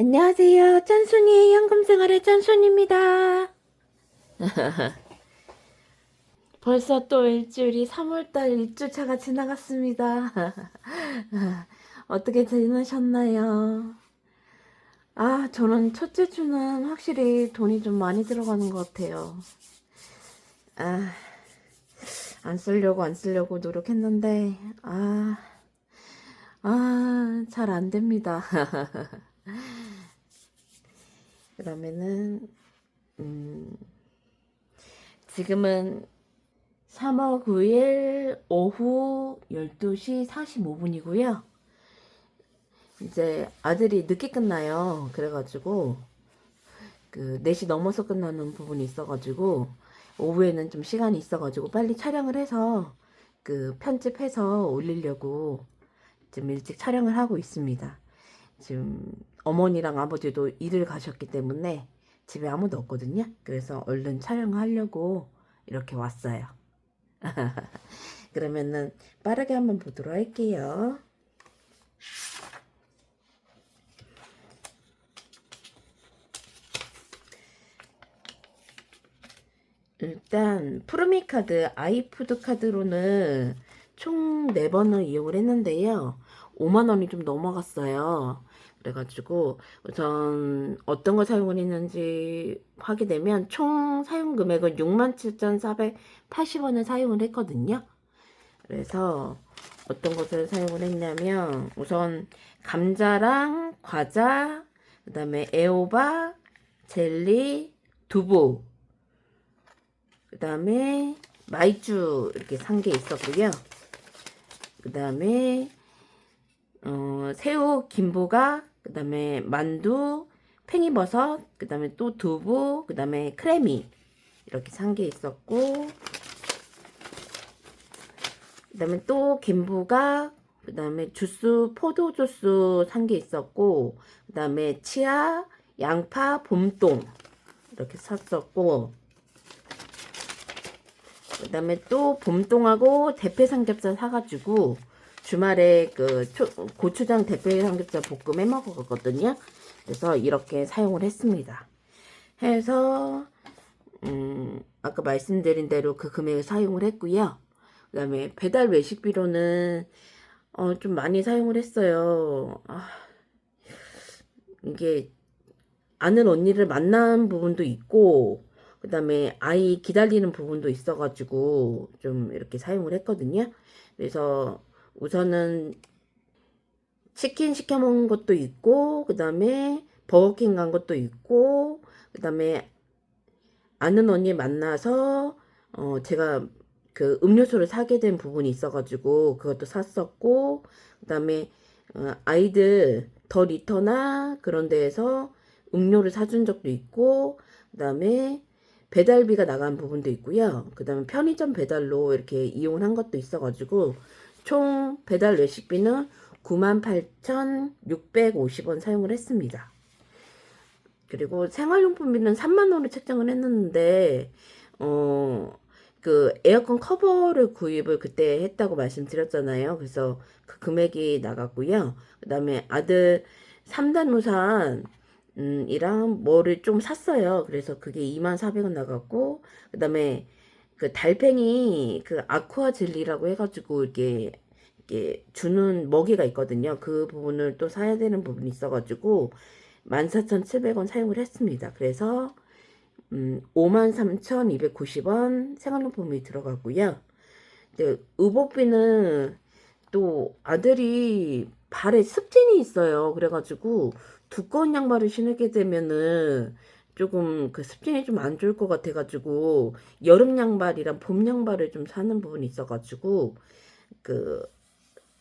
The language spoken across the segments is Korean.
안녕하세요. 짠순이의 현금생활의 짠순입니다. 벌써 또 일주일이 3월달 일주차가 지나갔습니다. 어떻게 지내셨나요? 저는 첫째 주는 확실히 돈이 좀 많이 들어가는 것 같아요. 아, 안 쓰려고 노력했는데, 잘 안 됩니다. 그러면은, 음, 지금은 3월 9일 오후 12시 45분이고요. 이제 아들이 늦게 끝나요. 그래가지고 그 4시 넘어서 끝나는 부분이 있어가지고 오후에는 좀 시간이 있어가지고 빨리 촬영을 해서 그 편집해서 올리려고 좀 일찍 촬영을 하고 있습니다. 지금 어머니랑 아버지도 일을 가셨기 때문에 집에 아무도 없거든요. 그래서 얼른 촬영하려고 이렇게 왔어요. 그러면은 빠르게 한번 보도록 할게요. 일단 푸르미 카드, 아이푸드 카드로는 총 4번을 이용을 했는데요. 5만 원이 좀 넘어갔어요. 그래가지고 우선 어떤 거 사용을 했는지 확인되면 총 사용 금액은 67,480원을 사용을 했거든요. 그래서 어떤 것을 사용을 했냐면 우선 감자랑 과자, 그 다음에 애호박, 젤리, 두부, 그 다음에 마이쮸 이렇게 산 게 있었고요. 그 다음에 새우, 김부각, 그 다음에 만두, 팽이버섯, 그 다음에 또 두부, 그 다음에 크래미 이렇게 산 게 있었고, 그 다음에 또 김부각, 그 다음에 주스, 포도 주스 산 게 있었고, 그 다음에 치아, 양파, 봄동 이렇게 샀었고, 그 다음에 또 봄동하고 대패 삼겹살 사가지고 주말에 그 고추장 대패 삼겹살 볶음 해 먹었거든요. 그래서 이렇게 사용을 했습니다. 해서 아까 말씀드린 대로 그 금액을 사용을 했고요. 그 다음에 배달 외식비로는 좀 많이 사용을 했어요. 이게 아는 언니를 만난 부분도 있고, 그 다음에 아이 기다리는 부분도 있어가지고 좀 이렇게 사용을 했거든요. 그래서 우선은 치킨 시켜 먹은 것도 있고, 그 다음에 버거킹 간 것도 있고, 그 다음에 아는 언니 만나서 제가 그 음료수를 사게 된 부분이 있어가지고 그것도 샀었고, 그 다음에 아이들 더 리터나 그런 데에서 음료를 사준 적도 있고, 그 다음에 배달비가 나간 부분도 있고요. 그 다음에 편의점 배달로 이렇게 이용을 한 것도 있어가지고 총 배달 외식비는 98,650원 사용을 했습니다. 그리고 생활용품비는 3만 원을 책정을 했는데 그 에어컨 커버를 구입을 그때 했다고 말씀드렸잖아요. 그래서 그 금액이 나갔고요. 그다음에 아들 3단 우산 이랑 뭐를 좀 샀어요. 그래서 그게 24,400원 나갔고, 그다음에 그 달팽이 그 아쿠아 젤리라고 해가지고 이렇게 주는 먹이가 있거든요. 그 부분을 또 사야 되는 부분이 있어가지고 14,700원 사용을 했습니다. 그래서 53,290원 생활용품이 들어가고요. 근데 의복비는 또 아들이 발에 습진이 있어요. 그래가지고 두꺼운 양말을 신게 되면은 조금 그 습진이 좀 안 좋을 것 같아가지고 여름 양말이랑 봄 양말을 좀 사는 부분이 있어가지고 그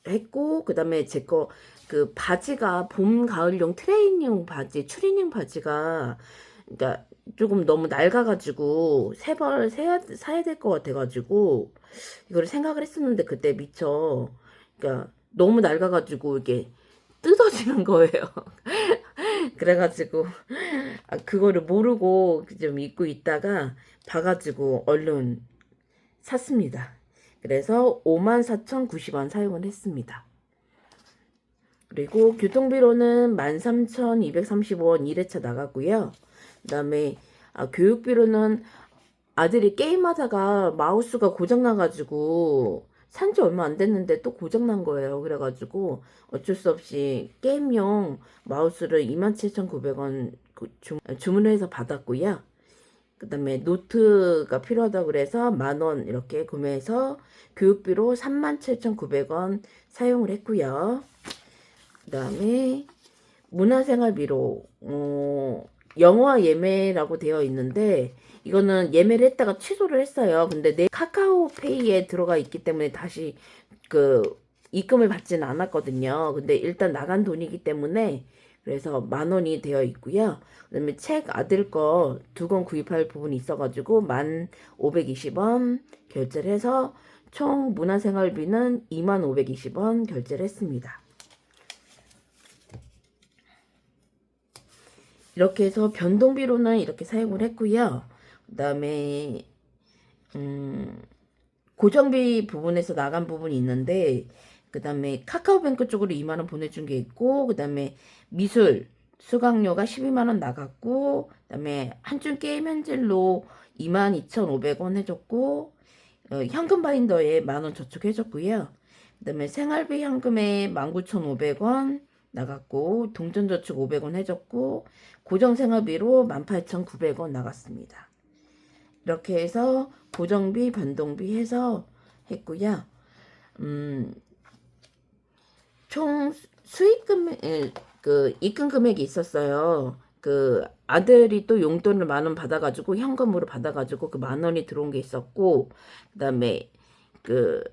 했고, 그 다음에 제 거 그 바지가 봄 가을용 트레이닝 바지, 추리닝 바지가 그러니까 조금 너무 낡아가지고 새 벌 사야 될 것 같아가지고 이거를 생각을 했었는데 그때 미처 그러니까 너무 낡아가지고 이게 뜯어지는 거예요. 그래가지고 그거를 모르고 좀 입고 있다가 봐가지고 얼른 샀습니다. 그래서 54,090원 사용을 했습니다. 그리고 교통비로는 13,235원 1회차 나갔고요. 그 다음에 교육비로는 아들이 게임하다가 마우스가 고장나가지고 산지 얼마 안 됐는데 또 고장난 거예요. 그래가지고 어쩔 수 없이 게임용 마우스를 27,900원 주문을 해서 받았고요. 그 다음에 노트가 필요하다고 그래서 10,000원 이렇게 구매해서 교육비로 37,900원 사용을 했고요. 그 다음에 문화생활비로 영화 예매라고 되어 있는데 이거는 예매를 했다가 취소를 했어요. 근데 내 카카오페이에 들어가 있기 때문에 다시 그 입금을 받지는 않았거든요. 근데 일단 나간 돈이기 때문에 그래서 10,000원이 되어 있고요. 그다음에 책 아들 거 2권 구입할 부분이 있어가지고 1,520원 결제를 해서 총 문화생활비는 2,520원 결제를 했습니다. 이렇게 해서 변동비로는 이렇게 사용을 했고요. 그 다음에 고정비 부분에서 나간 부분이 있는데 그 다음에 카카오뱅크 쪽으로 2만원 보내준 게 있고 그 다음에 미술 수강료가 12만원 나갔고 그 다음에 한준 게임 현질로 22,500원 해줬고 현금 바인더에 10,000원 저축해줬고요. 그 다음에 생활비 현금에 19,500원 나갔고 동전저축 500원 해줬고 고정생활비로 18,900원 나갔습니다. 이렇게 해서 고정비 변동비 해서 했고요. 총 수익금 그 입금 금액이 있었어요. 그 아들이 또 용돈을 10,000원 받아가지고 현금으로 받아가지고 그 10,000원이 들어온 게 있었고 그다음에 그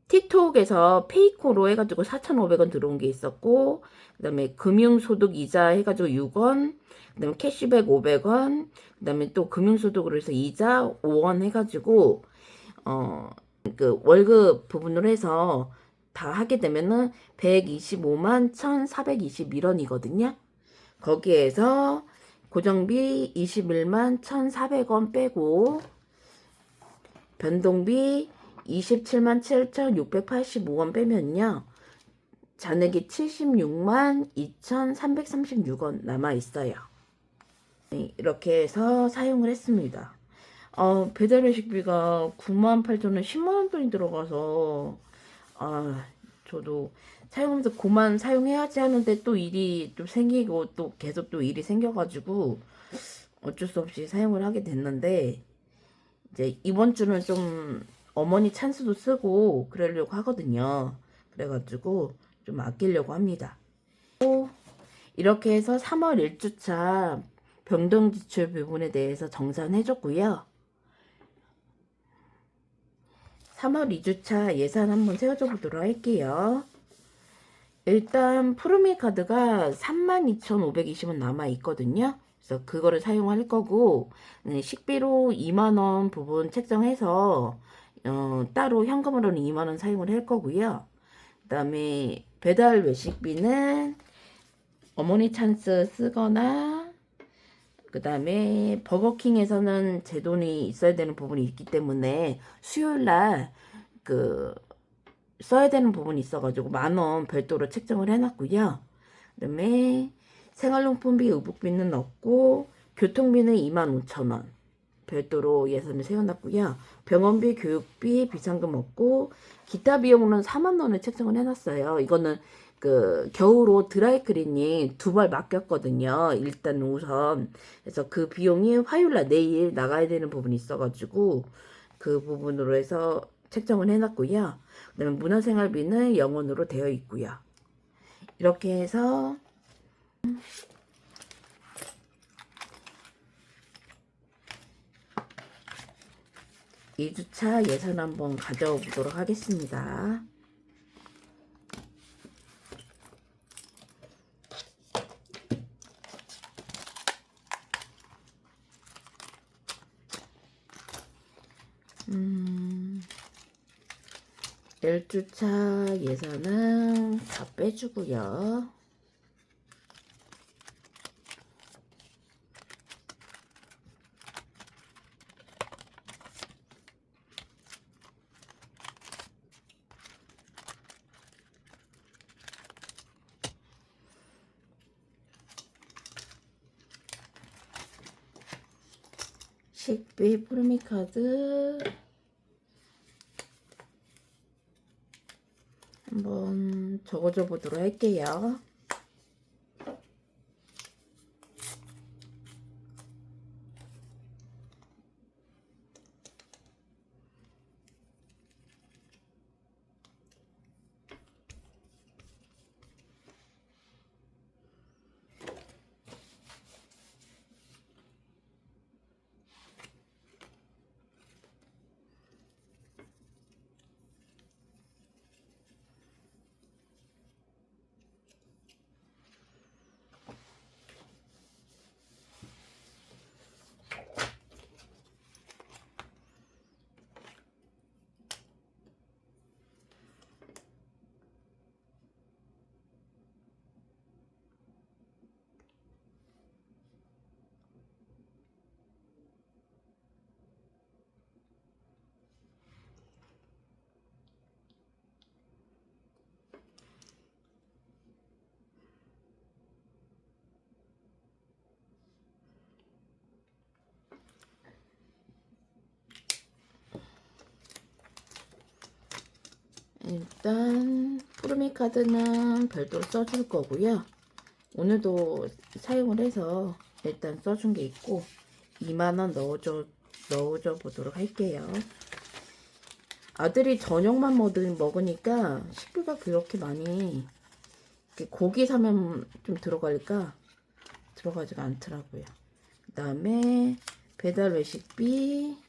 틱톡에서 페이코로 해가지고 4,500원 들어온 게 있었고 그 다음에 금융소득 이자 해가지고 6원 그 다음에 캐시백 500원 그 다음에 또 금융소득으로 해서 이자 5원 해가지고 그 월급 부분으로 해서 다 하게 되면은 125만 1,421원이거든요. 거기에서 고정비 21만 1,400원 빼고 변동비 27만 7,685원 빼면요. 잔액이 76만 2,336원 남아있어요. 이렇게 해서 사용을 했습니다. 배달 외식비가 98,000원 10만원 돈이 들어가서 저도 사용하면서 그만 사용해야지 하는데 또 일이 또 생기고 또 계속 또 일이 생겨가지고 어쩔 수 없이 사용을 하게 됐는데 이제 이번 주는 좀 어머니 찬스도 쓰고 그러려고 하거든요. 그래가지고 좀 아끼려고 합니다. 이렇게 해서 3월 1주차 변동지출 부분에 대해서 정산해줬고요. 3월 2주차 예산 한번 세워줘 보도록 할게요. 일단 푸르미 카드가 32,520원 남아있거든요. 그래서 그거를 사용할 거고 식비로 2만원 부분 책정해서 따로 현금으로는 2만원 사용을 할 거고요. 그 다음에 배달 외식비는 어머니 찬스 쓰거나 그 다음에 버거킹에서는 제 돈이 있어야 되는 부분이 있기 때문에 수요일날 그 써야 되는 부분이 있어가지고 10,000원 별도로 책정을 해놨고요. 그 다음에 생활용품비 의복비는 없고 교통비는 25,000원 별도로 예산을 세워놨고요. 병원비, 교육비, 비상금 없고 기타 비용은 40,000원을 책정을 해놨어요. 이거는 그 겨울옷 드라이클리닝 2벌 맡겼거든요. 일단 우선 그래서 그 비용이 화요일날 내일 나가야 되는 부분이 있어가지고 그 부분으로 해서 책정을 해놨고요. 그 다음에 문화생활비는 0원으로 되어 있고요. 이렇게 해서 2주차 예산 한번 가져보도록 하겠습니다. 음, 1주차 예산은 다 빼주고요. 식비 프리미카드 한번 적어줘 보도록 할게요. 일단 푸르미카드는 별도로 써줄 거고요. 오늘도 사용을 해서 일단 써준 게 있고 2만원 넣어줘 보도록 할게요. 아들이 저녁만 먹으니까 식비가 그렇게 많이 고기 사면 좀 들어가니까 들어가지가 않더라고요. 그 다음에 배달 외식비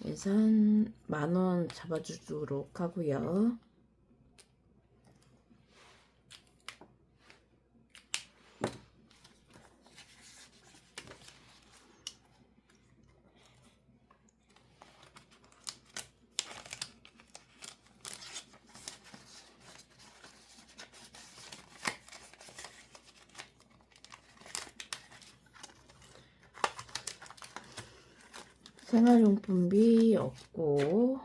예산 10,000원 잡아주도록 하고요. 생활용품비 없고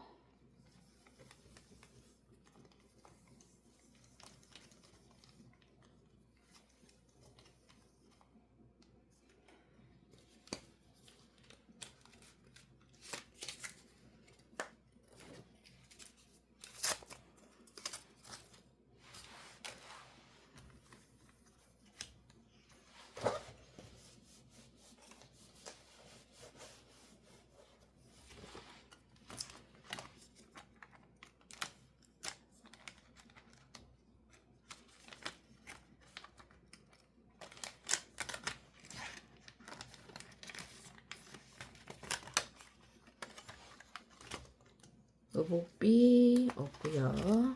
의복비 없고요.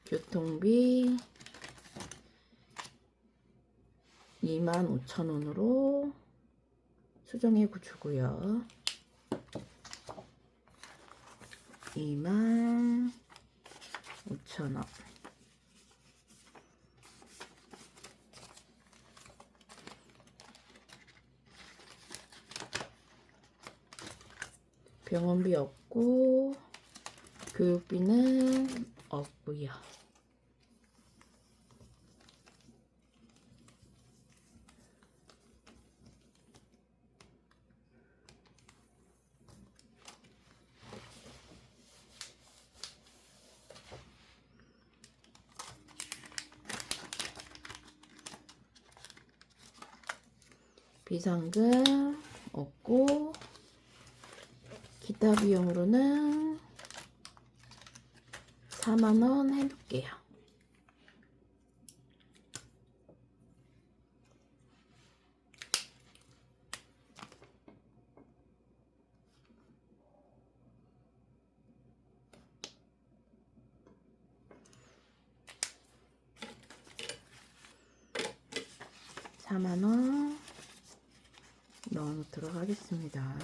교통비 25,000원으로 수정해 주고요. 25,000원. 병원비 없고 교육비는 없고요. 비상금 없고 기타 비용으로는 4만원 해놓을게요. 넣어놓도록 하겠습니다.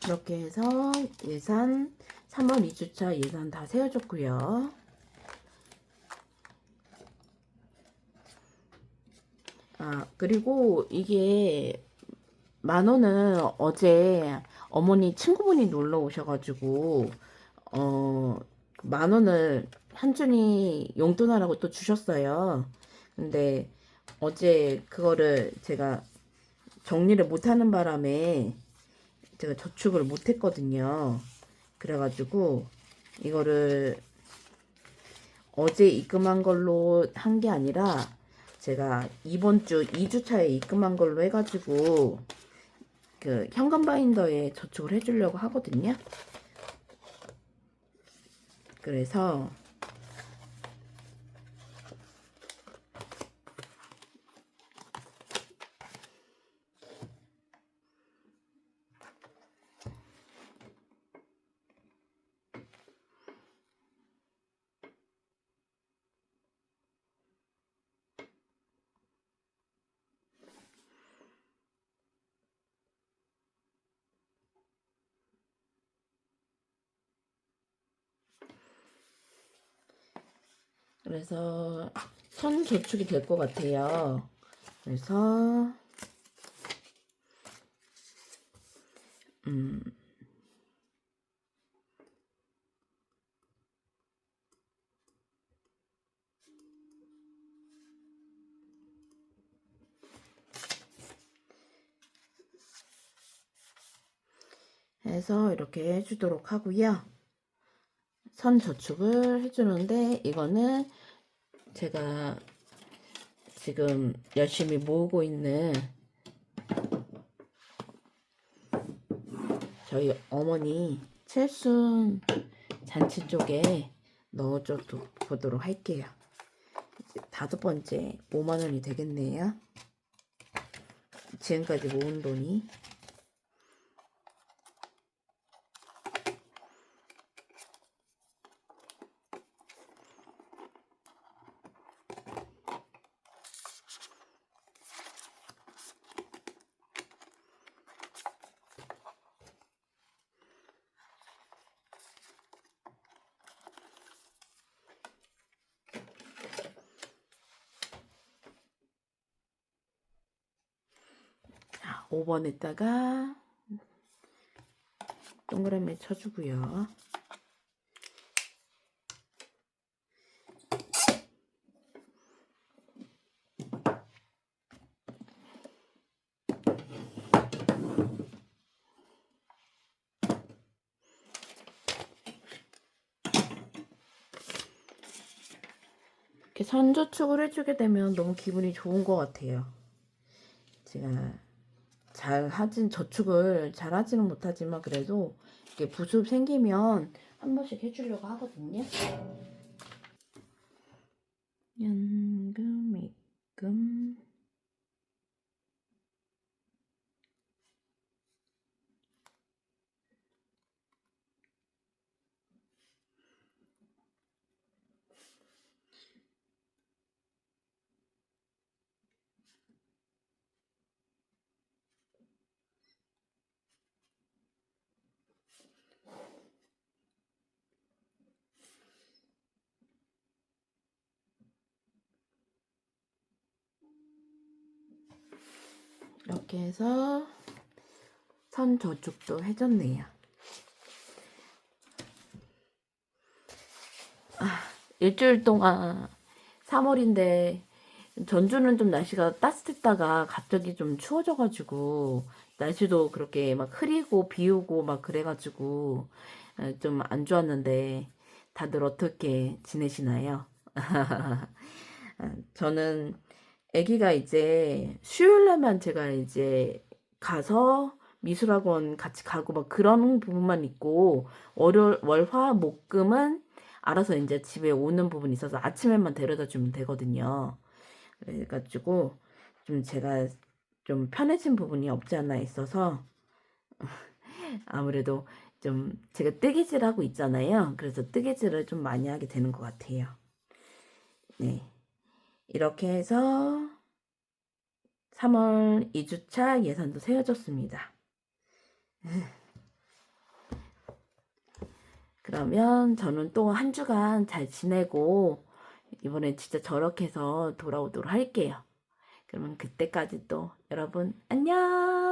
이렇게 해서 예산 3월 2주차 예산 다 세워줬고요. 그리고 이게 10,000원은 어제 어머니 친구분이 놀러 오셔가지고 10,000원을 한준이 용돈하라고 또 주셨어요. 근데 어제 그거를 제가 정리를 못하는 바람에 제가 저축을 못했거든요. 그래가지고 이거를 어제 입금한 걸로 한 게 아니라 제가 이번 주 2주차에 입금한 걸로 해가지고 그 현금 바인더에 저축을 해주려고 하거든요. 그래서 선 저축이 될 것 같아요. 그래서 음 해서 이렇게 해주도록 하고요. 선 저축을 해주는데 이거는 제가 지금 열심히 모으고 있는 저희 어머니 칠순 잔치 쪽에 넣어줘 보도록 할게요. 이제 5번째 5만원이 되겠네요. 지금까지 모은 돈이. 자, 5번에다가 동그라미 쳐주고요. 이렇게 선저축을 해주게 되면 너무 기분이 좋은 것 같아요. 제가 저축을 잘 하지는 못하지만 그래도 이렇게 부습 생기면 한 번씩 해주려고 하거든요. 연금, 입금. 이렇게 해서 선 저축도 해줬네요. 일주일 동안 3월인데 전주는 좀 날씨가 따뜻했다가 갑자기 좀 추워져가지고 날씨도 그렇게 막 흐리고 비 오고 막 그래가지고 좀 안 좋았는데 다들 어떻게 지내시나요? 저는 아기가 이제 수요일 날만 제가 이제 가서 미술학원 같이 가고 막 그런 부분만 있고 월화 목금은 알아서 이제 집에 오는 부분이 있어서 아침에만 데려다 주면 되거든요. 그래가지고 좀 제가 좀 편해진 부분이 없지 않아 있어서 아무래도 좀 제가 뜨개질 하고 있잖아요. 그래서 뜨개질을 좀 많이 하게 되는 것 같아요. 네. 이렇게 해서 3월 2주차 예산도 세워졌습니다. 그러면 저는 또 한 주간 잘 지내고 이번엔 진짜 저렇게 해서 돌아오도록 할게요. 그러면 그때까지 또 여러분 안녕!